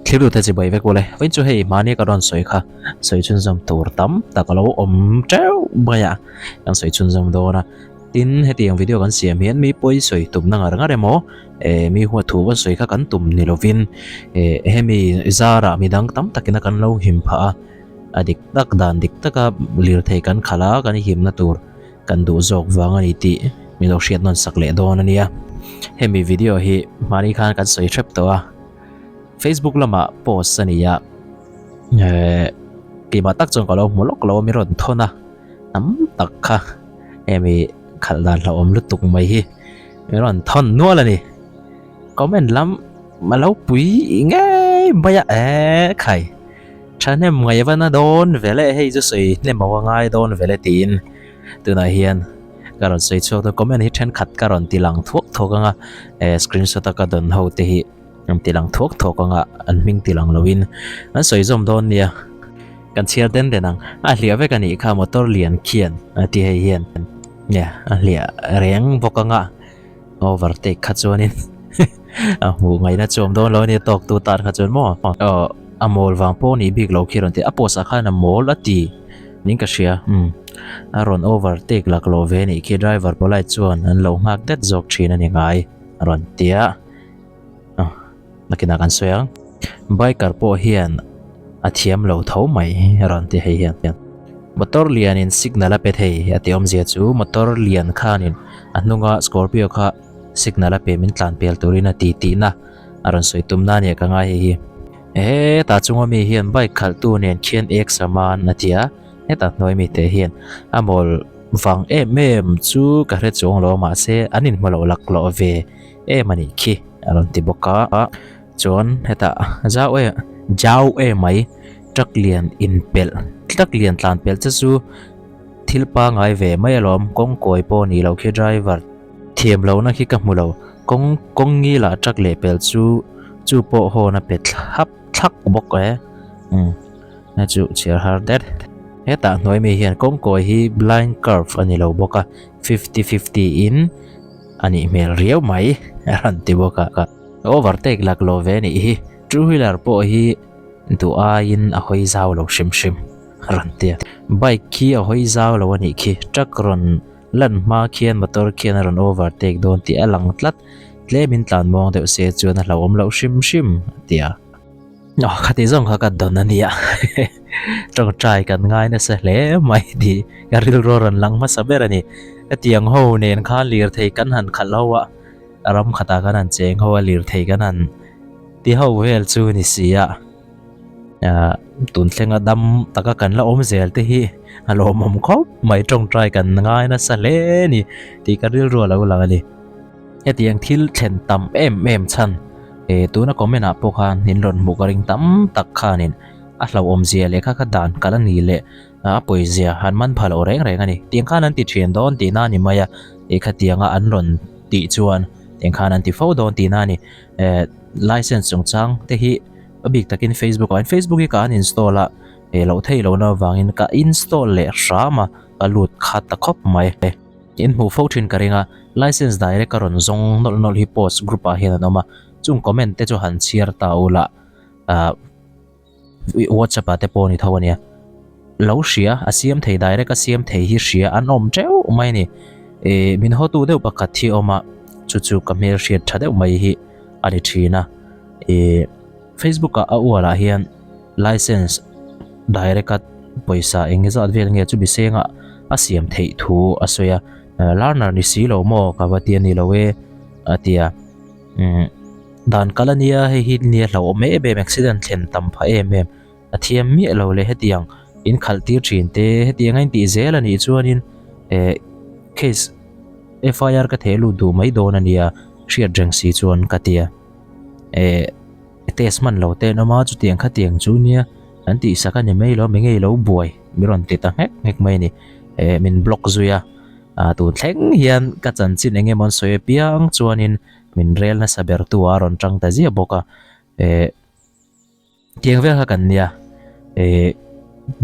thiếu được thế gì bởi vậy cô này vẫn chưa hay mà nè cái đòn sấy kha sấy chun dầm tour tắm ta có lâu treo bây à yang sấy chun dầm đó na tin hay tiếng video kan xem miễn mi bôi sấy tụm năng ở ngay đây mò mi hoa thu vẫn sấy kha kan tụm ni lovin he mi zara mi dang tam takin kan lâu him pha adik tak dan dik taka lir thei kan khala kan him na tur kan du jok wang ani ti mi lo hriat non sak le don ania he mi video hi mani khan kan soi trap to a Facebook lama post ania ki ma tak chong kalo molok lo mi ron thona nam tak kha emi khal dan la om lutuk mai hi mi ron thon nual ani comment lam malo pui nge baya khai chanem ngai vana don vele hei ju soi ne mawa ngai don vele tin tu na hian karon soi chok to comment hi then khat karon tilang thuak thokanga screenshot ka don ho te hi tilang thuak thokanga an ming tilang lovin an soi zom don nia kan chiar den denang a hlia ve kan i kha motor lian khian ti hei hian nya a hlia reng bokanga overtake kha chuanin mu ngai na chom don lo ni tok tu tar kha chon mo amol wang po ni big lo khiron te aposa kha na mol ati ning ka sia aron overtake lak lo ve ni ki driver polai chuan an lo ngak det jok thina ni ngai ron tia nakina kan soyang biker po hian athiam lo tho mai ron ti hei hian motor lian in signal a pe thei atiom zia chu motor lian khanin anunga scorpio kha signal a pe min tlan pel turina ti na aron soitum na ne ka ngai hi ta chunga mi hian bike khal tu nen khian ek saman atia ta noi mi te hian amol wang em chu ka re chong lo ma se anin malo lak lo ve mani khi aron ti boka chon heta jaw mai truck lian in pel truck lian tlan pel chu thilpa ngai ve mai alom kong koi po ni lo khi driver thiam lo na khi ka mulo kong ngi la truck le pel chu po ho na pet hap thak bok na chu chiar har det heta noi mi hian kong koi hi blind curve ani lo boka 50-50 in ani mel riau mai ran ti boka ka overtake lak lo ve ni hi two wheeler po hi tu a in a hoi zaw lo shim ran tia bike ki a hoi zaw lo ani khi truck ron lan ma khian motor khian ron overtake don ti alang tlat tle min tlan mong de se chuan a lo om lo shim tia khati zong kha ka don ania trong trai kan ngai na se le mai di garil ro ran lang ma saber ani atiang ho nen kha lir thei kan han khalawa aram khata kan an cheng ho lir thei kan an ti ho wel chu ni sia tun thlenga dam taka kan la om zel te hi alo mom khop mai trong trai kan ngai na sa le ni ti garil ro lo lang ani atiang thil thlen tam em chan tu na comment a pokhan nin ron mukaring tam tak khanin a hlo om zia le kha dan kala ni le a poizia hanman phalo reng ani tiang khan an ti thian don ti na ni maya kha tianga an ron ti chuan tiang khan an ti fo don ti na ni license chung chang te hi abik takin Facebook ka an install a lo thei lo na wangin ka install le rama ka lut khat ta khop mai in hu fo thin karinga license direct ka ron zong nol hi post group a hian anoma chung comment te chu han chiar ta ula WhatsApp ate poni thawania lo hria asiam thei direct asiam thei hi hria an om treu mai ni min ho tu deuh pakhat thi oma chu kamel hriat tha deuh mai hi ani thina Facebook a wala hian license direct poisa engeza vel nge chu bisenga asiam thei thu asoya learner ni si lo mo ka watian ni lowe atia dan kalania he hit ni lo me be accident thlen tam pha em athiam mi lo le hetiang in khaltir thin te hetiang in ti zel ani chuanin case FIR ka thelu du mai don ania shia dreng si chuan katia test man lo te no ma chu tiang kha tiang chu nia an ti saka ni mai lo mengei lo buai miron ti ta ngek mai ni min block zuya tu thleng hian ka chan chin engemon soe piang chuanin min rel na saber tu aron tang ta zia boka tiang vel ha kan nia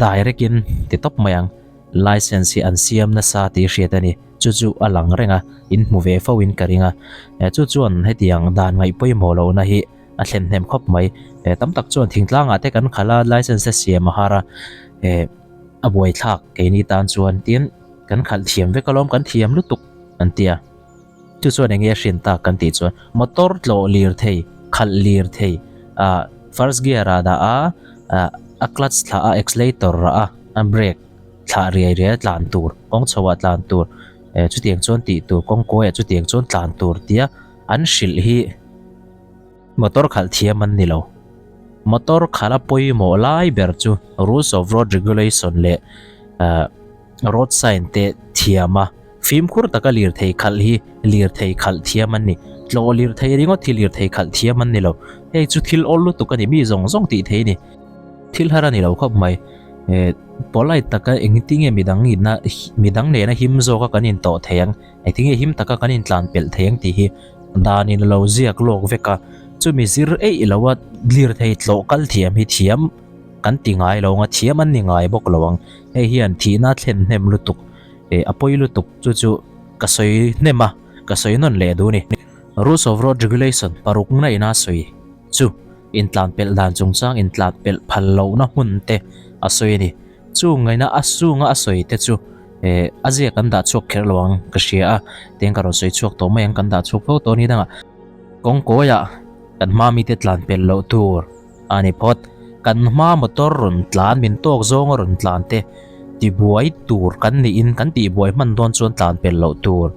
direct in ti top mayang license hi an siam na sa ti hriatani chu alang renga in mu ve fo in karinga chu chuan hetiang dan ngai poimo lo na hi a thlen hnem khop mai tam tak chuan thingtlang ate kan khala license siam mahara a buai thak ke ni tan chuan tin kan khal thiam ve kalom kan thiam lutuk an tia chu chuan enge hrin ta kan ti chuan motor tlo lir thei khal lir thei first gear da a clutch thla a accelerator ra a brake thla ria tlan tur kong chowa tlan tur chu tiang chuan ti tur kong ko chu tiang chuan tlan tur tia an shil hi motor khal thiam an ni lo motor khala poi mo lai ber chu rules of road regulation le road sign te thiama phim khur taka lir thei khal hi lir thei khal thiam an ni tlo lir thei ringo thil lir thei khal thiam an ni lo hei chu thil ol lu tukani mi zong zong ti thei ni thil hara ni lo khop mai polai taka engtinge midang ne na him zo ka kanin to theyang I think him taka kanin tlan pel theyang ti hi danin lo ziak lok veka chu mi zir ei lawa lir thei tlo kal thiam hi thiam kan ti ngai lo nga thiam an ni ngai bok lawang hei hian thi na thlen hnem lutuk apoi lutuk chu kasoi nema kasoi non le du ni rules of road regulation paruk na ina soi chu in tlan pel dan chung chang in tlan pel phal lo na hun te asoi ni chu ngai na asu nga asoi te chu azia kan da chok kher lawang ka sia teng ka ro soi chok to mai ang kan da chok pho to ni danga kong ko ya kan ma mi te tlan pel lo tur ani phot kan ma motor run tlan min tok zong run tlan te ti buai tur kan ni in kan ti buai man don chuan tlan pel lo tur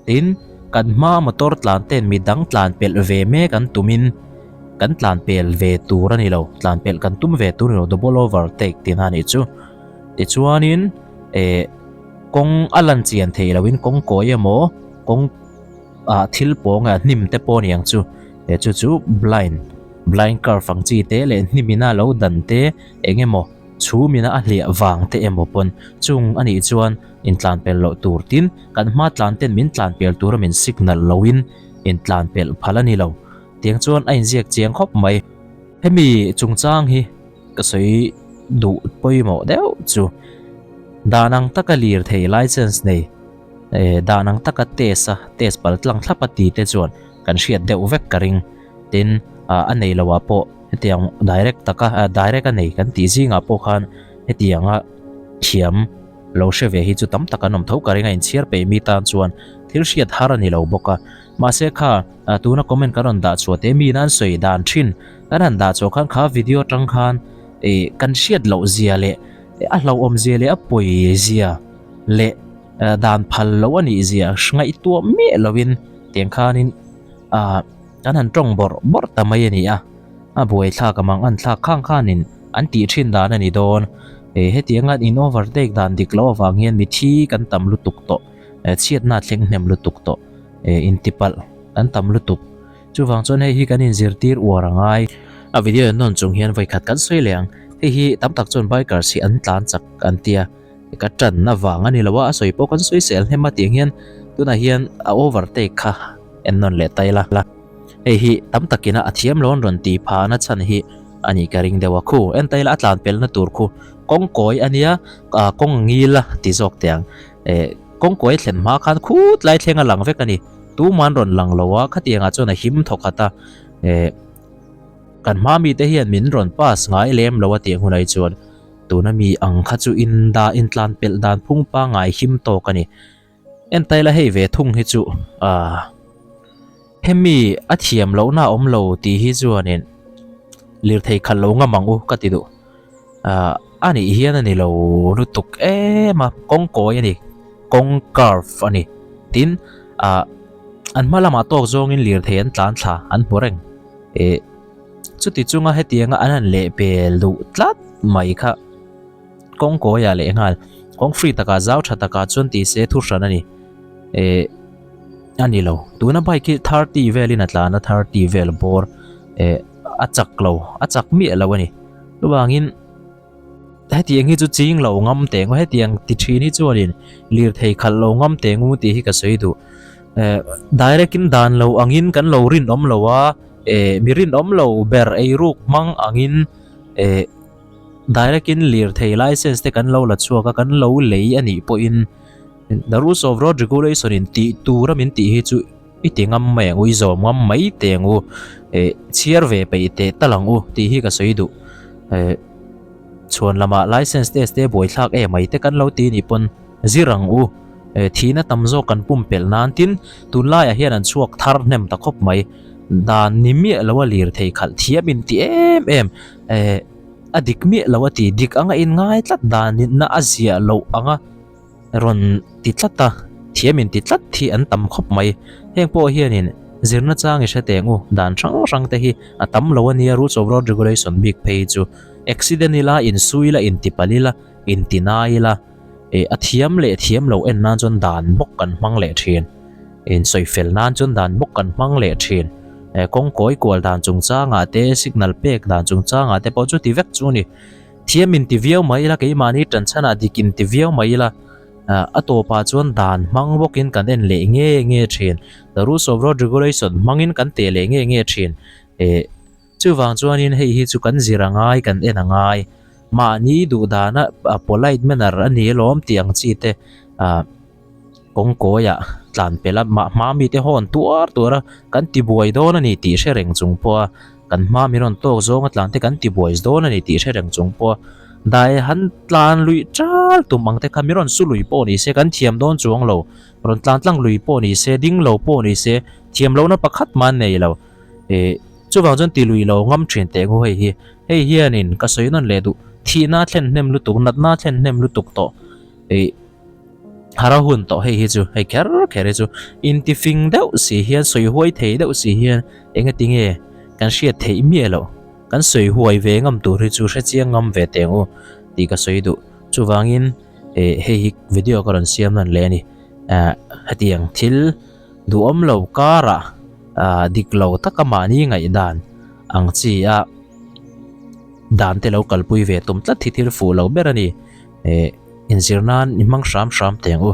tin kan ma motor tlan ten mi dang tlan pel ve me kan tumin kan tlan pel ve tur ani lo tlan pel kan tum ve tur lo double overtake tin ani chu ti chuanin kong alan chian thei lawin kong koya mo kong thil ponga nim te pon yang chu chu blind car phang chi te le nimina lo dan te engemo chu mina a hlia wang te emo pon chung ani chuan in tlan pel lo tur tin kan ma tlan ten min tlan pel tur min signal lowin in tlan pel phalani lo tiang chuan ain ziak chiang khop mai hemi chungchang hi ka soi du poimo deu chu danang taka lir thei license nei danang taka test pal tlang thlapati te chuan kan hriat deuh vek karing tin anei lawa po hetiang direct anei kan ti zinga po khan hetianga thiam lo sheve hi chu tam taka nom tho karinga in chiar pe mi tan chuan thil hriat har ani lo boka ma se kha tuna comment karon da chu te mi nan soi dan thin kan da chu khan kha video tang khan kan hriat lo zia le a lo om zia le a poi zia le dan phal lo ani zia ngai tu me lovin tiang khanin kan han tong bor tamai ani a buai thla kamang an thla khang khanin an ti thin dan ani don hetianga in overtake dan diklo wangian mi thi kan tam lutuk to chiat na thleng hnem lutuk to in tipal an tam lutuk chu wang chon hi kanin zirtir warangai a video non chung hian vai khat kan soi leng hi tam tak chon biker si an tlan chak an tia ka tran na wanga ni lawa soi po kan soi sel hema tiang hian tuna hian a overtake kha en non le taila hi tam takina athiam lon ron ti pha na chan hi ani karing dewa khu en taila atlan pel na tur khu kong koi ania kong ngila ti jok tiang kong koi thlen ma khan khut lai thlenga lang vek ani tu man ron lang lowa khatianga chona him thokata kan ma mi te hian min ron pas ngai lem lowa tiang hunai chuan tuna mi ang kha chu in tlan pel dan phung pa ngai him to kani en taila hei ve thung hi chu hemi athiam lo na om lo ti hi chuanin lir thei khal lo nga mangu ka ti du ani hian ani lo lutuk ma kong koi ani kong carve ani tin an malama tok zong in lir thei an tlan thla an horeng chuti chunga hetianga anan le pel du tlat mai kha kong koi ya le ngal kong free taka zau tha taka chun ti se thu ran ani ani lo tuna bai ki 30 vel in atlana 30 vel bor achak mi lawani luwangin hetiang hi chu ching lo ngam teng hetiang ti thini chuanin lir thei khal lo ngam tengu ti hi ka sei du direct in dan lo angin kan lo rin om lowa mirin om lo ber ei ruk mang angin direct in lir thei license te kan lo la chuaka kan lo lei ani po in the rules of road regulation in ti tura min ti hi chu itingam mai ngui zom ngam mai tengu chiar ve pe te talangu ti hi ka soidu chuan lama license test te boi thlak mai te kan lo ti ni pon zirang u thina tamzo kan pumpel nan tin tunlai a hian an chuak thar nem ta khop mai dan nimi lawa lir thei khal thiamin ti em adik mi lawa ti dik anga in ngai tlat dan na azia lo anga ron ti tlata thiamin ti tlat thi an tam khop mai heng po hianin zirna chang i hretengu dan rang te hi atam lo ania rules of road regulation big page chu accident ila in suila in tipalila in tinaila a thiam le thiam lo en nan chon dan bok kan mang le thin in soifel nan chon dan bok kan mang le thin kong koi kwal dan chung changa te signal pek dan chung changa te po chu ti vek chu ni thiamin ti viau mai la ke mani tan chana dikin ti viau mai la atopa chuan dan mang bokin kan en le nge thin the rules of road regulation mangin kan te le nge thin chu wang chuanin hei hi chu kan zirangai kan en angai ma ni du dana polite manner ani lom tiang chi te kong koya tlan pela ma mi te hon tuara kan ti buai don ani ti shereng chung po kan ma mi ron tok zong atlan te kan ti buai don ani ti shereng chung po dai han tlan lui chal tumang te kamiron su lui po ni se kan thiam don chuang lo ron tlan tlang lui po ni se ding lo po ni se thiam lo na pakhat man nei lo chu wang jon ti lui lo ngam thin te ngo hei hianin ka soinon le du thi na thlen nem lu tuk nat na thlen nem lu tuk to hara hun to hei hi chu hei kher chu in ti fing deuh si hian soi huai thei deuh si hian enga tinge kan hriat thei mi lo kan soi huai ve ngam tur hi chu hre chiang ngam ve tengu ti ka soi du chu wangin hei hi video karon siam nan le ni hatiang thil du om lo kara dik lo takama ni ngai dan ang chi a dan te lo kalpui ve tum tlat thi thil fu lo berani in zirnan imang sham teng u